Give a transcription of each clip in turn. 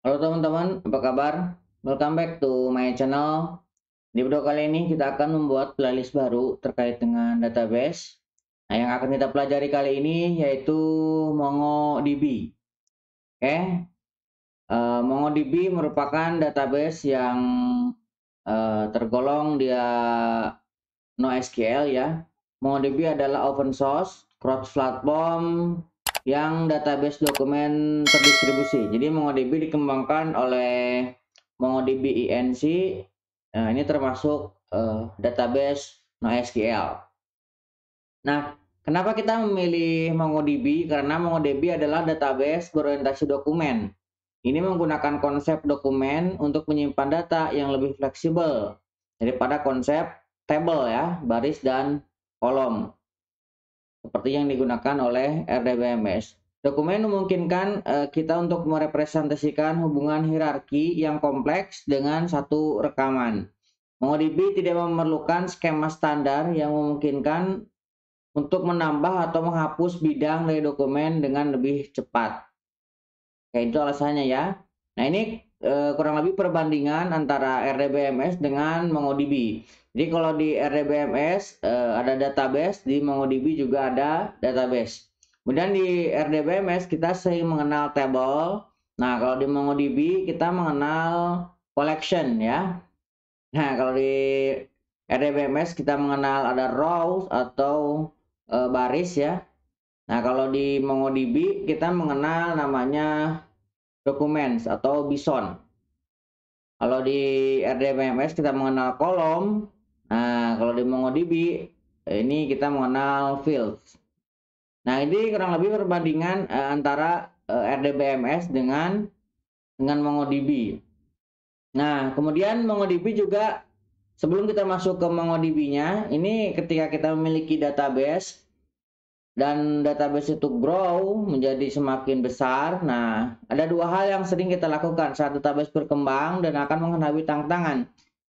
Halo teman-teman, apa kabar? Welcome back to my channel. Di video kali ini kita akan membuat playlist baru terkait dengan database. Nah, yang akan kita pelajari kali ini yaitu MongoDB. Oke, MongoDB merupakan database yang tergolong dia NoSQL ya. MongoDB adalah open source, cross platform yang database dokumen terdistribusi. Jadi MongoDB dikembangkan oleh MongoDB INC. Nah, ini termasuk database NoSQL. Nah, kenapa kita memilih MongoDB? Karena MongoDB adalah database berorientasi dokumen. Ini menggunakan konsep dokumen untuk menyimpan data yang lebih fleksibel daripada konsep table ya, baris dan kolom seperti yang digunakan oleh RDBMS. Dokumen memungkinkan kita untuk merepresentasikan hubungan hierarki yang kompleks dengan satu rekaman. MongoDB tidak memerlukan skema standar yang memungkinkan untuk menambah atau menghapus bidang dari dokumen dengan lebih cepat. Kayak itu alasannya ya. Nah, ini kurang lebih perbandingan antara RDBMS dengan MongoDB. Jadi kalau di RDBMS ada database, di MongoDB juga ada database. Kemudian di RDBMS kita sering mengenal table. Nah, kalau di MongoDB kita mengenal collection ya. Nah, kalau di RDBMS kita mengenal ada rows atau baris ya. Nah, kalau di MongoDB kita mengenal namanya documents atau bison. Kalau di RDBMS kita mengenal kolom. Nah, kalau di MongoDB ini kita mengenal fields. Nah, ini kurang lebih perbandingan antara RDBMS dengan MongoDB. Nah, kemudian MongoDB juga sebelum kita masuk ke MongoDB-nya, ini ketika kita memiliki database dan database itu grow menjadi semakin besar. Nah, ada dua hal yang sering kita lakukan saat database berkembang dan akan menghadapi tantangan.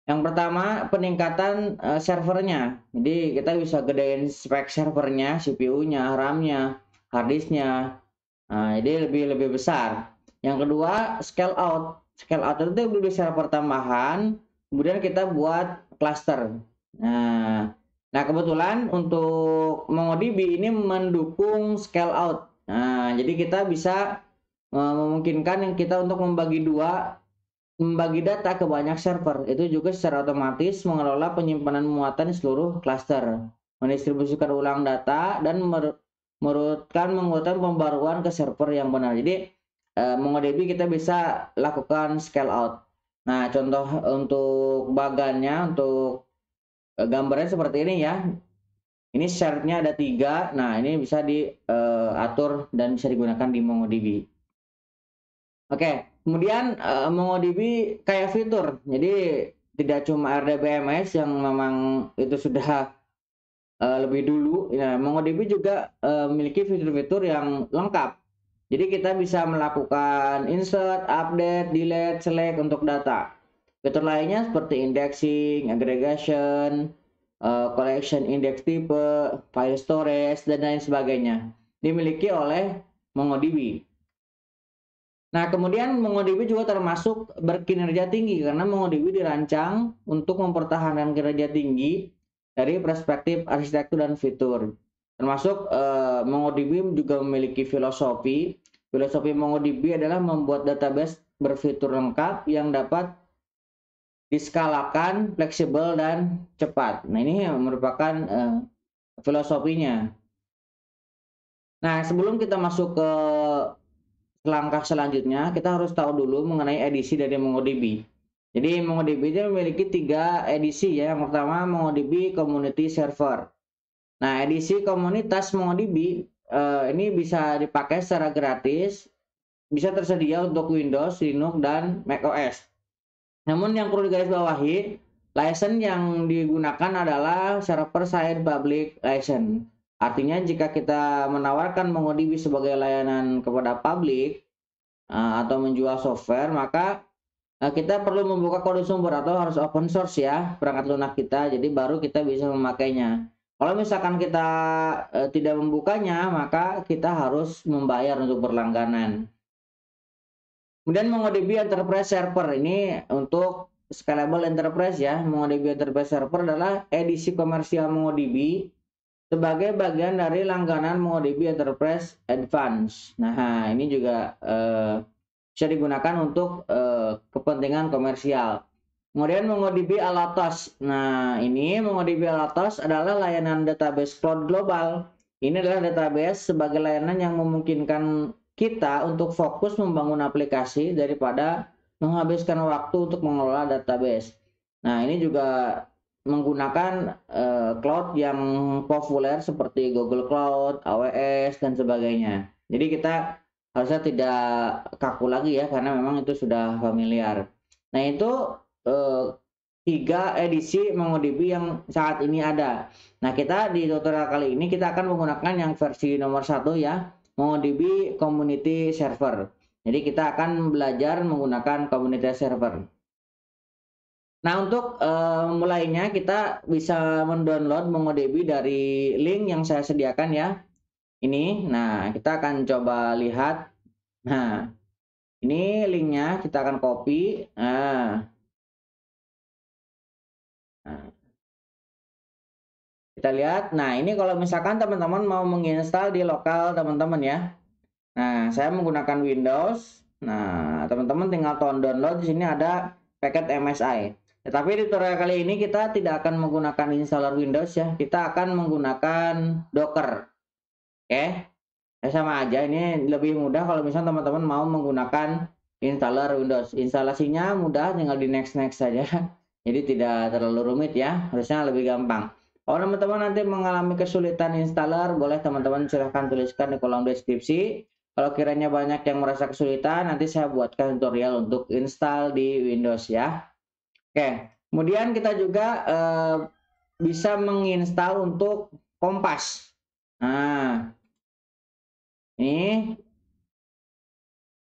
Yang pertama, peningkatan servernya. Jadi kita bisa gedein spek servernya, CPU-nya, RAM-nya, harddisknya. Nah, jadi lebih besar. Yang kedua, scale out. Scale out itu beli server tambahan, kemudian kita buat cluster. Nah, kebetulan untuk MongoDB ini mendukung scale out. Nah, jadi kita bisa memungkinkan yang kita untuk membagi data ke banyak server. Itu juga secara otomatis mengelola penyimpanan muatan di seluruh cluster, mendistribusikan ulang data dan menguatkan pembaruan ke server yang benar. Jadi MongoDB kita bisa lakukan scale out. Nah, contoh untuk bagannya, untuk gambarnya seperti ini ya. Ini share-nya ada 3. Nah, ini bisa diatur dan bisa digunakan di MongoDB. Oke, kemudian MongoDB kayak fitur. Jadi tidak cuma RDBMS yang memang itu sudah lebih dulu. Ya, MongoDB juga memiliki fitur-fitur yang lengkap. Jadi kita bisa melakukan insert, update, delete, select untuk data. Fitur lainnya seperti indexing, aggregation, collection index type, file storage, dan lain sebagainya. Dimiliki oleh MongoDB. Nah, kemudian MongoDB juga termasuk berkinerja tinggi karena MongoDB dirancang untuk mempertahankan kinerja tinggi dari perspektif arsitektur dan fitur. Termasuk MongoDB juga memiliki filosofi. Filosofi MongoDB adalah membuat database berfitur lengkap yang dapat diskalakan, fleksibel, dan cepat. Nah, ini merupakan filosofinya. Nah, sebelum kita masuk ke langkah selanjutnya, kita harus tahu dulu mengenai edisi dari MongoDB. Jadi MongoDB itu memiliki 3 edisi ya. Yang pertama MongoDB Community Server. Nah, edisi komunitas MongoDB ini bisa dipakai secara gratis, bisa tersedia untuk Windows, Linux, dan macOS. Namun yang perlu digarisbawahi, license yang digunakan adalah server side public license. Artinya jika kita menawarkan MongoDB sebagai layanan kepada publik atau menjual software, maka kita perlu membuka kode sumber atau harus open source ya perangkat lunak kita, jadi baru kita bisa memakainya. Kalau misalkan kita tidak membukanya, maka kita harus membayar untuk berlangganan. Kemudian MongoDB Enterprise Server ini untuk scalable enterprise ya. MongoDB Enterprise Server adalah edisi komersial MongoDB sebagai bagian dari langganan MongoDB Enterprise Advanced. Nah, ini juga bisa digunakan untuk kepentingan komersial. Kemudian MongoDB Alatos. Nah, ini MongoDB Alatos adalah layanan database cloud global. Ini adalah database sebagai layanan yang memungkinkan kita untuk fokus membangun aplikasi daripada menghabiskan waktu untuk mengelola database. Nah, ini juga menggunakan cloud yang populer seperti Google Cloud, AWS, dan sebagainya. Jadi kita harusnya tidak kaku lagi ya, karena memang itu sudah familiar. Nah, itu 3 edisi MongoDB yang saat ini ada. Nah, kita di tutorial kali ini kita akan menggunakan yang versi nomor 1 ya, MongoDB Community Server. Jadi kita akan belajar menggunakan Community Server. Nah, untuk mulainya kita bisa mendownload MongoDB dari link yang saya sediakan ya. Ini, nah kita akan coba lihat. Nah, ini linknya kita akan copy. Nah, kita lihat. Nah, ini kalau misalkan teman-teman mau menginstal di lokal teman-teman ya. Nah, saya menggunakan Windows. Nah, teman-teman tinggal download. Di sini ada paket MSI. Tetapi di tutorial kali ini kita tidak akan menggunakan installer Windows ya. Kita akan menggunakan Docker. Oke. Ya, sama aja. Ini lebih mudah kalau misalnya teman-teman mau menggunakan installer Windows. Instalasinya mudah, tinggal di next saja. Jadi tidak terlalu rumit ya. Harusnya lebih gampang. Kalau teman-teman nanti mengalami kesulitan installer, boleh teman-teman silahkan tuliskan di kolom deskripsi. Kalau kiranya banyak yang merasa kesulitan, nanti saya buatkan tutorial untuk install di Windows ya. Oke, kemudian kita juga bisa menginstal untuk Kompas. Nah, ini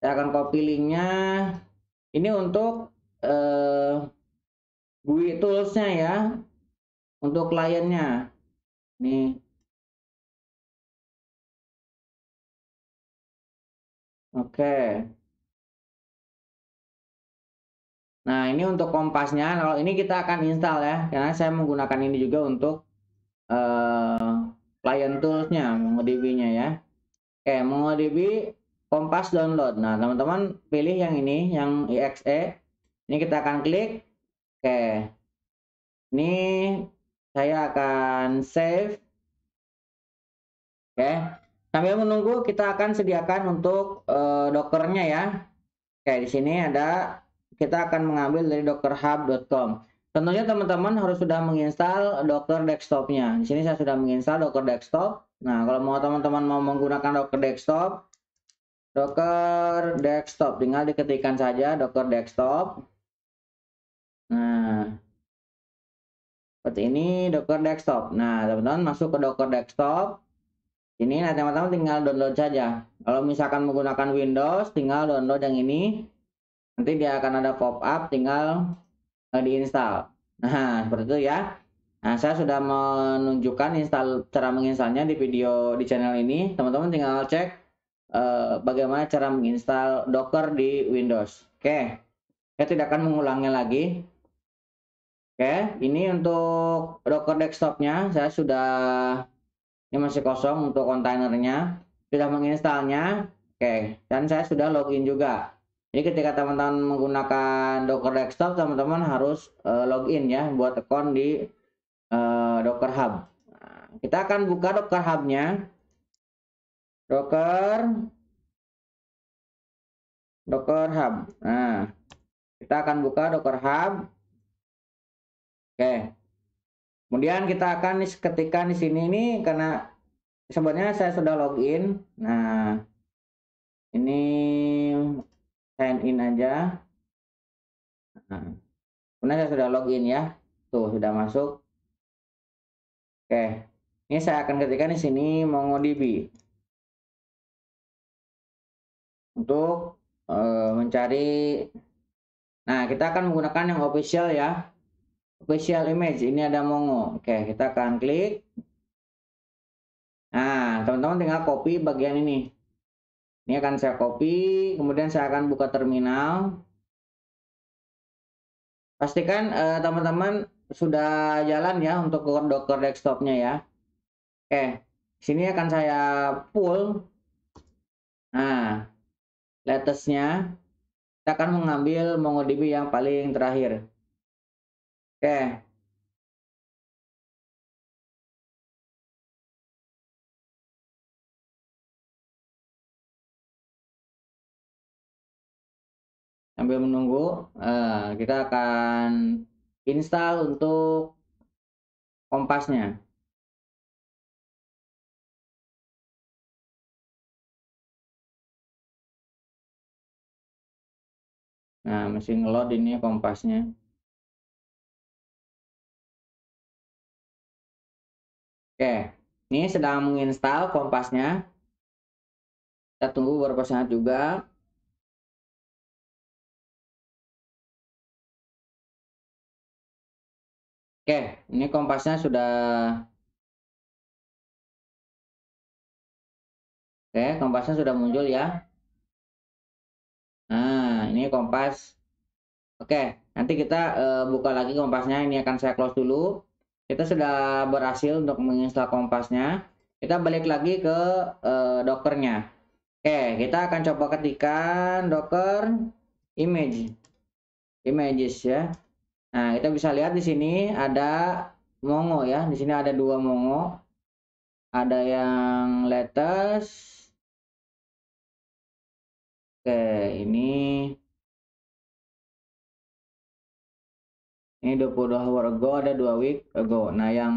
saya akan copy linknya. Ini untuk GUI toolsnya ya, untuk kliennya. Nih, oke. Nah, ini untuk Kompasnya. Kalau ini kita akan install ya, karena saya menggunakan ini juga untuk client toolsnya, MongoDB-nya ya. Oke, MongoDB Kompas download. Nah, teman-teman pilih yang ini, yang exe. Ini kita akan klik. Oke, ini saya akan save. Oke, sambil menunggu kita akan sediakan untuk Dockernya ya. Oke, di sini ada, kita akan mengambil dari dockerhub.com. Tentunya teman-teman harus sudah menginstal Docker desktopnya. Di sini saya sudah menginstal Docker desktop. Nah, kalau mau teman-teman mau menggunakan Docker desktop, tinggal diketikkan saja Docker desktop. Nah, seperti ini Docker desktop. Nah, teman-teman masuk ke Docker desktop. Ini, nah teman-teman tinggal download saja. Kalau misalkan menggunakan Windows, tinggal download yang ini. Nanti dia akan ada pop-up, tinggal diinstal. Nah, seperti itu ya. Nah, saya sudah menunjukkan cara menginstalnya di video di channel ini. Teman-teman tinggal cek bagaimana cara menginstal Docker di Windows. Oke, saya tidak akan mengulangnya lagi. Oke, ini untuk Docker desktopnya saya sudah, ini masih kosong untuk kontainernya, sudah menginstalnya. Oke, dan saya sudah login juga. Jadi ketika teman-teman menggunakan Docker desktop, teman-teman harus login ya, buat account di Docker Hub. Nah, kita akan buka Docker Hub-nya. Docker Hub. Nah, kita akan buka Docker Hub. Oke. Kemudian kita akan ketikkan di sini ini, karena sebenarnya saya sudah login. Nah, ini sign in aja. Nah, sebenarnya saya sudah login ya. Tuh, sudah masuk. Oke. Ini saya akan ketikkan di sini MongoDB. Untuk mencari, nah kita akan menggunakan yang official ya, official image. Ini ada Mongo. Oke, kita akan klik. Nah, teman-teman tinggal copy bagian ini. Ini akan saya copy, kemudian saya akan buka terminal. Pastikan teman-teman sudah jalan ya untuk Docker desktopnya ya. Oke, sini akan saya pull. Nah, latestnya kita akan mengambil MongoDB yang paling terakhir. Oke, sambil menunggu, kita akan install untuk kompasnya. Nah, mesti ngeload ini kompasnya. Oke, ini sedang menginstal kompasnya. Kita tunggu beberapa saat juga. Oke, ini kompasnya sudah. Oke, kompasnya sudah muncul ya. Nah, ini kompas. Oke, nanti kita buka lagi kompasnya. Ini akan saya close dulu. Kita sudah berhasil untuk menginstal kompasnya. Kita balik lagi ke Dockernya. Oke, kita akan coba ketikkan Docker images ya. Nah, kita bisa lihat di sini ada Mongo ya. Di sini ada dua Mongo. Ada yang latest. Oke, ini 22 hour ago, ada 2 week ago. Nah, yang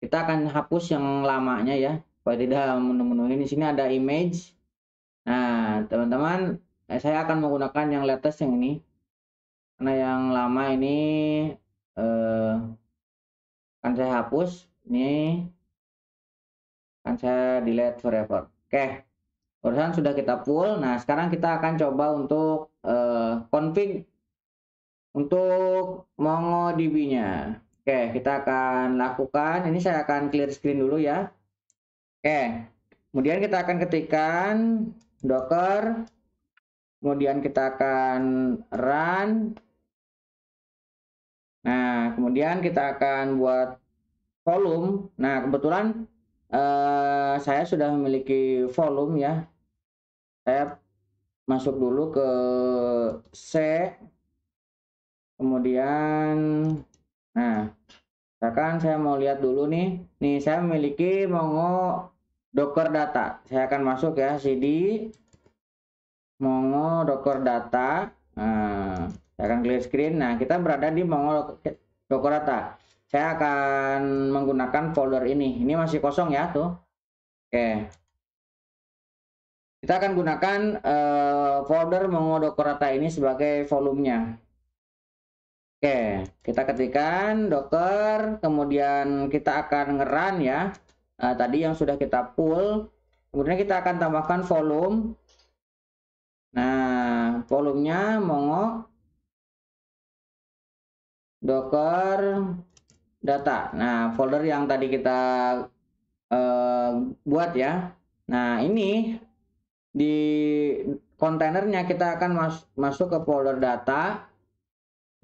kita akan hapus yang lamanya ya, supaya tidak memenuhi. Di sini ada image. Nah, teman-teman, saya akan menggunakan yang latest yang ini. Karena yang lama ini eh, akan saya hapus. Ini akan saya delete forever. Oke, urusan sudah kita full. Nah, sekarang kita akan coba untuk config untuk MongoDB-nya. Oke, kita akan lakukan. Ini saya akan clear screen dulu ya. Oke, kemudian kita akan ketikkan docker, kemudian kita akan run. Nah, kemudian kita akan buat volume. Nah, kebetulan saya sudah memiliki volume ya. Saya masuk dulu ke C, kemudian, nah, misalkan saya mau lihat dulu nih. Nih, saya memiliki Mongo Docker data. Saya akan masuk ya, cd Mongo Docker data. Nah, saya akan clear screen. Nah, kita berada di Mongo Docker data. Saya akan menggunakan folder ini. Ini masih kosong ya tuh. Oke. Kita akan gunakan folder Mongo Docker data ini sebagai volumenya. Oke, kita ketikkan docker, kemudian kita akan ngeran ya. Tadi yang sudah kita pull, kemudian kita akan tambahkan volume. Nah, volumenya Mongo Docker data. Nah, folder yang tadi kita buat ya. Nah, ini di kontainernya kita akan masuk ke folder data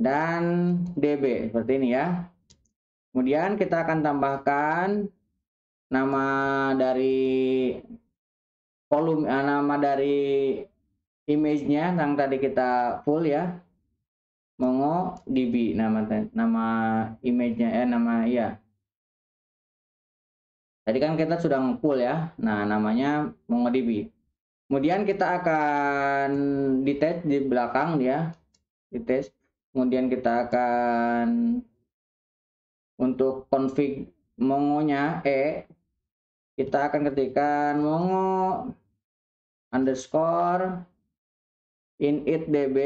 dan db seperti ini ya. Kemudian kita akan tambahkan nama dari volume, nama dari image-nya yang tadi kita full ya, MongoDB nama image-nya, nama ya. Tadi kan kita sudah full ya. Nah, namanya MongoDB. Kemudian kita akan detach di belakang ya, detach. Kemudian kita akan untuk config Mongo-nya kita akan ketikkan Mongo underscore initdb.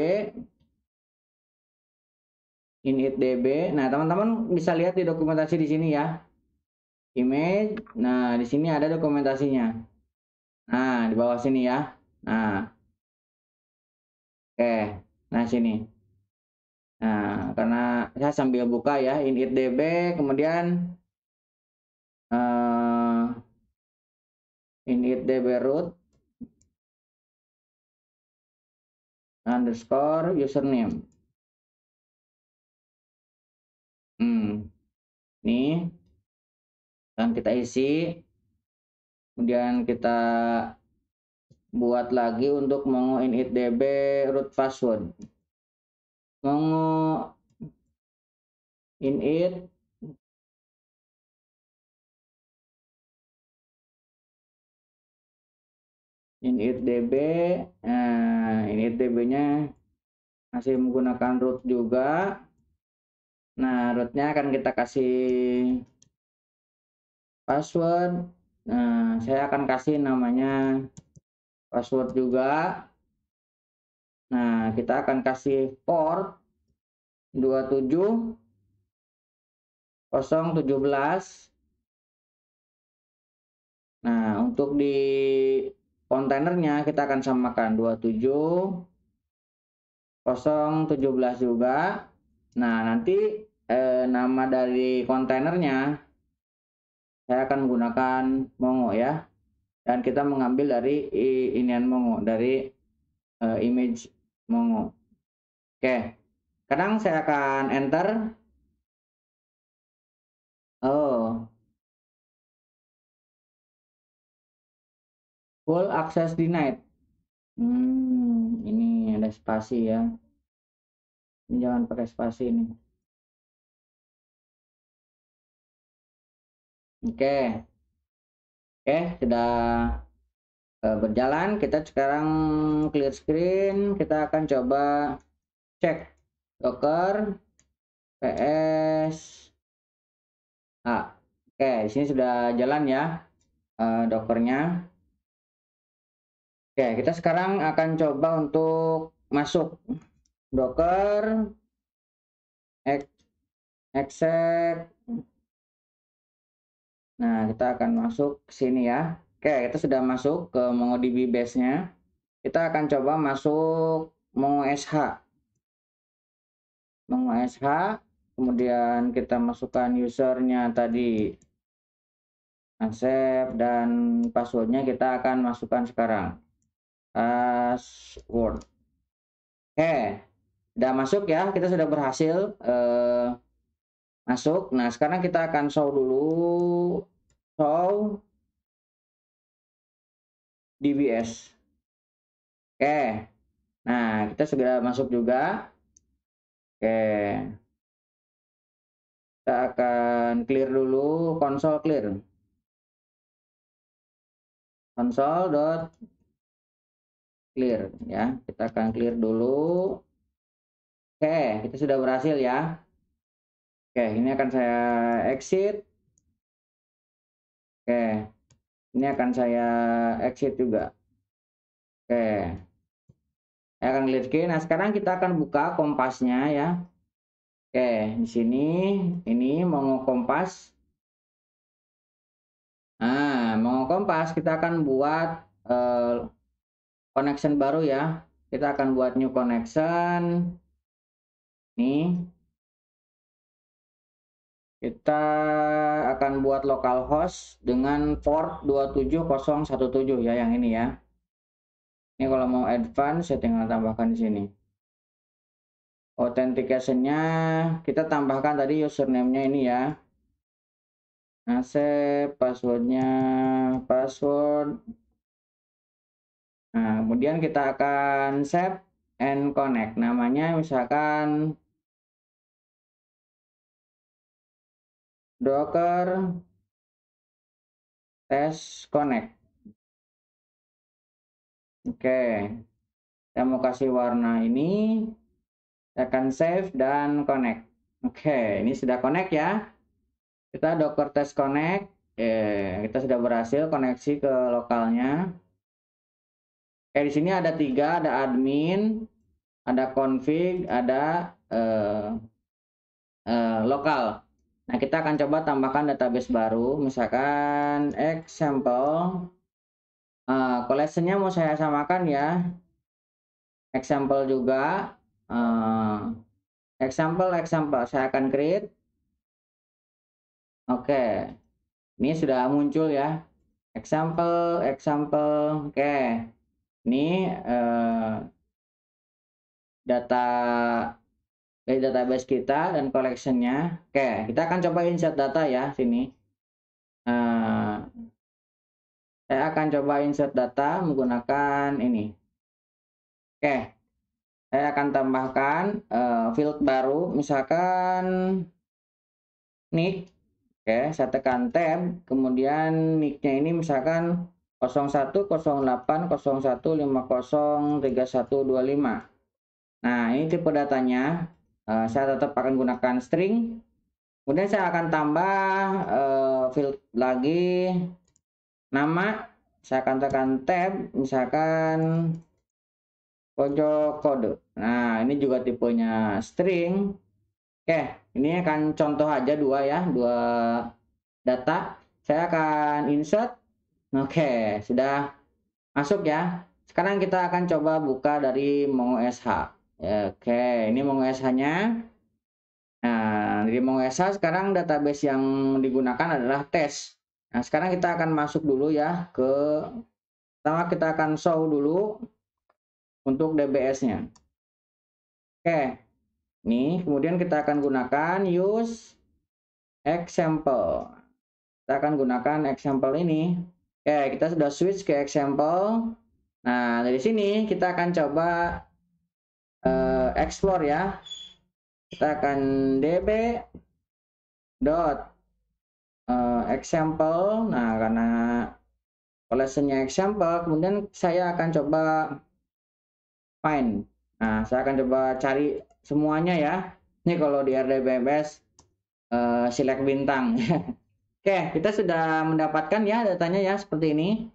Nah, teman-teman bisa lihat di dokumentasi di sini ya. Image. Nah, di sini ada dokumentasinya. Nah, di bawah sini ya. Nah. Oke. Nah, sini. Nah, karena saya sambil buka ya initdb, kemudian initdb root. underscore username. Nih, dan kita isi. Kemudian kita buat lagi untuk mongo initdb root password. Mongo init initdb, initdb-nya masih menggunakan root juga. Nah, rootnya akan kita kasih password. Nah, saya akan kasih namanya password juga. Nah, kita akan kasih port 27017. Nah, untuk di kontainernya kita akan samakan 27017 juga. Nah, nanti nama dari kontainernya saya akan menggunakan Mongo ya. Dan kita mengambil dari inian Mongo, dari image Mongo. Oke. Sekarang saya akan enter. Oh, full access denied. Ini ada spasi ya. Ini jangan pakai spasi ini. Oke. Oke, sudah berjalan. Kita sekarang clear screen. Kita akan coba cek docker ps Oke, di sini sudah jalan ya dockernya. Oke, kita sekarang akan coba untuk masuk docker exec. Nah, kita akan masuk ke sini ya. Oke, kita sudah masuk ke MongoDB base-nya. Kita akan coba masuk MongoSH. MongoSH, kemudian kita masukkan usernya tadi, Asep, dan passwordnya kita akan masukkan sekarang. Password. Oke, sudah masuk ya. Kita sudah berhasil masuk. Nah, sekarang kita akan show dulu. Show DBS. Oke. Nah, kita segera masuk juga. Oke. Kita akan clear dulu, console clear. Console.clear ya. Kita akan clear dulu. Oke, kita sudah berhasil ya. Oke, ini akan saya exit. Oke. Ini akan saya exit juga. Oke. Saya akan clear screen. Nah, sekarang kita akan buka kompasnya ya. Oke, di sini ini Mongo Kompas. Nah, Mongo Kompas kita akan buat connection baru ya. Kita akan buat new connection. Nih. Kita akan buat localhost dengan port 27017 ya, yang ini ya. Ini kalau mau advance saya tinggal tambahkan di sini. Authentication-nya kita tambahkan tadi username-nya ini ya. Nah, save password-nya, password. Nah, kemudian kita akan save and connect. Namanya misalkan Docker test connect. Oke, saya mau kasih warna ini. Saya akan save dan connect. Oke, ini sudah connect ya. Kita Docker test connect. Kita sudah berhasil koneksi ke lokalnya. Oke, di sini ada 3, ada admin, ada config, ada lokal. Nah, kita akan coba tambahkan database baru, misalkan example. Collection-nya mau saya samakan ya. Example juga. Example, saya akan create. Oke, ini sudah muncul ya. Example. Oke, ini data dari database kita dan collectionnya. Oke, kita akan coba insert data ya sini. Saya akan coba insert data menggunakan ini. Oke, saya akan tambahkan field baru, misalkan nick. Oke, saya tekan tab, kemudian nicknya ini misalkan 010801503125. Nah, ini tipe datanya. Saya tetap akan gunakan string. Kemudian saya akan tambah field lagi, nama. Saya akan tekan tab, misalkan pojok kode. Nah, ini juga tipenya string. Oke, ini akan contoh aja dua data. Saya akan insert. Oke, sudah masuk ya. Sekarang kita akan coba buka dari MongoSH. Oke, ini MongoSH-nya. Nah, dari MongoSH sekarang database yang digunakan adalah test. Nah, sekarang kita akan masuk dulu ya pertama kita akan show dulu untuk DBS-nya. Oke, ini kemudian kita akan gunakan use example. Kita akan gunakan example ini. Oke, kita sudah switch ke example. Nah, dari sini kita akan coba explore ya. Kita akan db example. Nah, karena collectionnya example, kemudian saya akan coba find. Nah, saya akan coba cari semuanya ya. Ini kalau di RDBMS select bintang. Oke, kita sudah mendapatkan ya datanya ya seperti ini.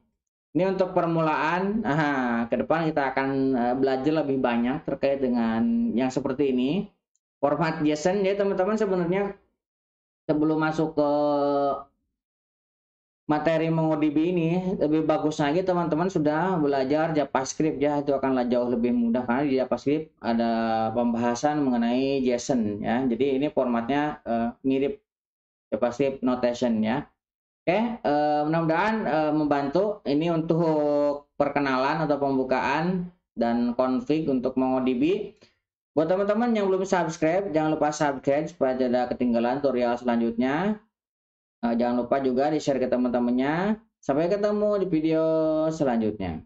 Ini untuk permulaan. Ke depan kita akan belajar lebih banyak terkait dengan yang seperti ini. Format JSON ya teman-teman, sebenarnya sebelum masuk ke materi MongoDB ini lebih bagus lagi teman-teman sudah belajar JavaScript ya, itu akanlah jauh lebih mudah karena di JavaScript ada pembahasan mengenai JSON ya. Jadi ini formatnya mirip JavaScript notation ya. Oke, mudah-mudahan membantu ini untuk perkenalan atau pembukaan dan config untuk MongoDB. Buat teman-teman yang belum subscribe, jangan lupa subscribe supaya tidak ketinggalan tutorial selanjutnya. Jangan lupa juga di-share ke teman-temannya. Sampai ketemu di video selanjutnya.